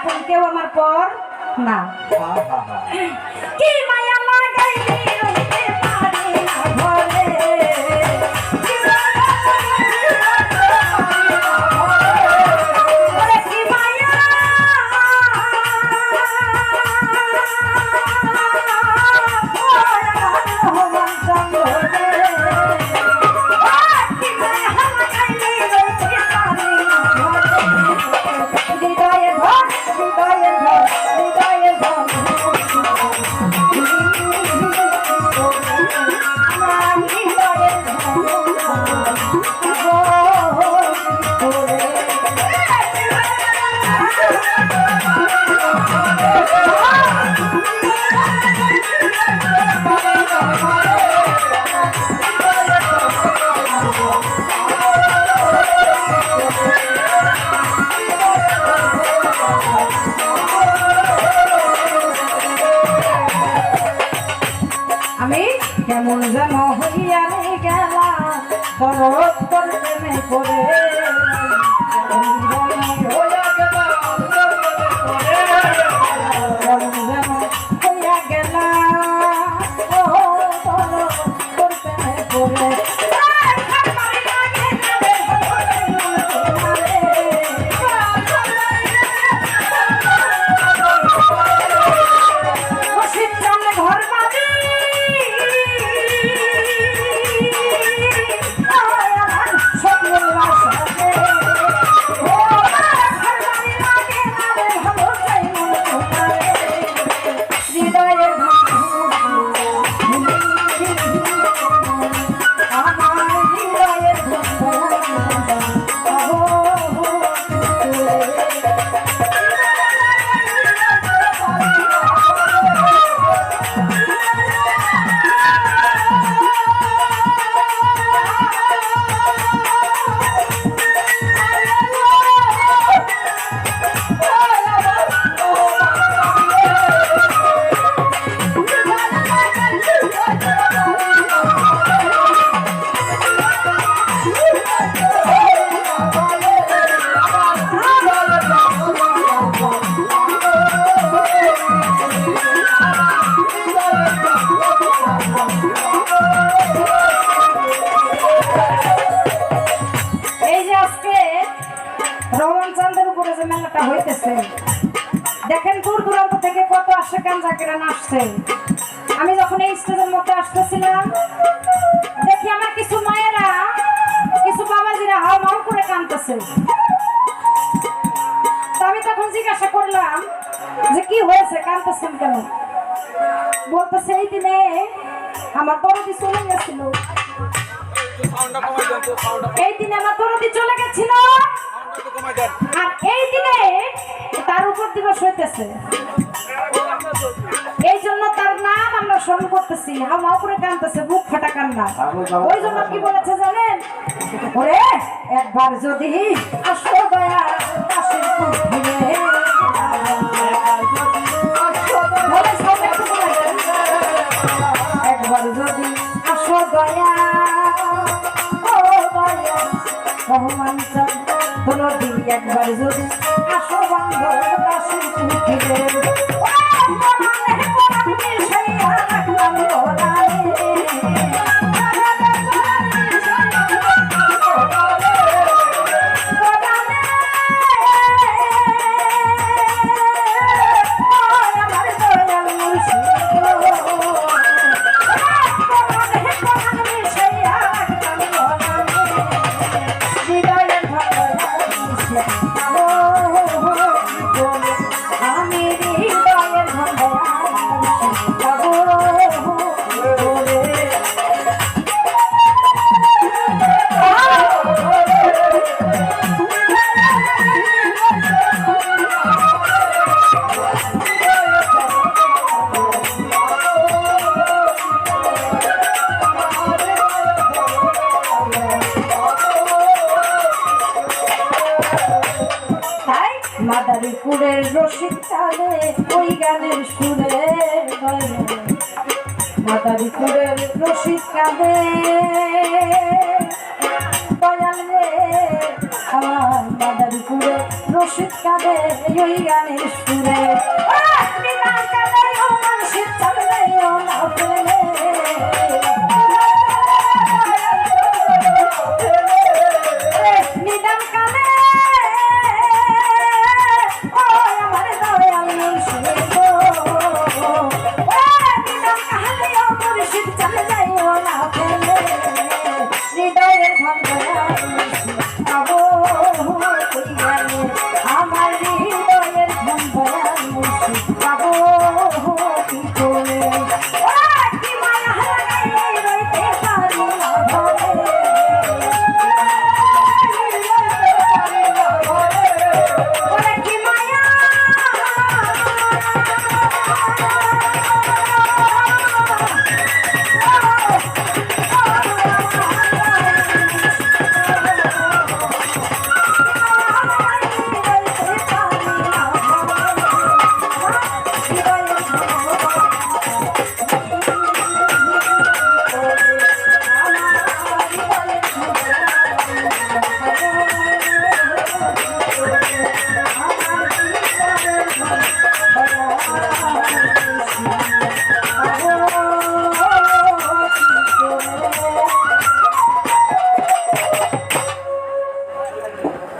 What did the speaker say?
আপন কেউ আমার পর না। কি মায়া লাগাইলি রইতে পারি না ঘরে, ওরে কি মায়া ভগবান জঙ্গলে, কি মায়া লাগাইলি রইতে পারি না ঘরে, হৃদয়ে ধর হৃদয়ে ধর হৃদয়ে ধর আমি কেমন যেন হইয়া গেলাম খরচ করে প্রেমে করে, হইয়া গেলাম ও প্রেমে করে। মেলাটা হইতেছে দেখেন, দূর দূরান্ত থেকে কত আশেকান জাকিরা নাচছে। আমি যখন এই স্টেজের মধ্যে আসতেছিলাম দেখি আমার কিছু মায়েরা কিছু বাবাজিরা হাও মাও করে কাঁদতেছে। আমি তখন জিজ্ঞাসা করলাম যে কি হয়েছে, কাঁদতেছেন কেন? বলতেছে এই দিনে আমার দরদি চলে গেছিল, এই দিনে আমার দরদি চলে গেছিল, আর এই দিনে তার উপর দিবস হইতেছে, এই জন্য তার নাম আমরা স্মরণ করতেছি। হাওয়া করে কাঁদতেছে, বুক ফাটা কান্না। ওই জন্য কি বলেছে জানেন? ওরে একবার যদি আসো দয়া কাশের পুরীরে, একবার যদি আসো দয়া ও দয়া রহমান দরদি, একবার যদি আসো বন্ধ কাশের পুরীরে, মাদারীপুরের রসিক চালে ওই গানের সুরে, মাদারীপুরের রসিক কাঁদে দয়াল রে আমার মাদারীপুরে রশিদ কাঁদে ওই গানের সুরে।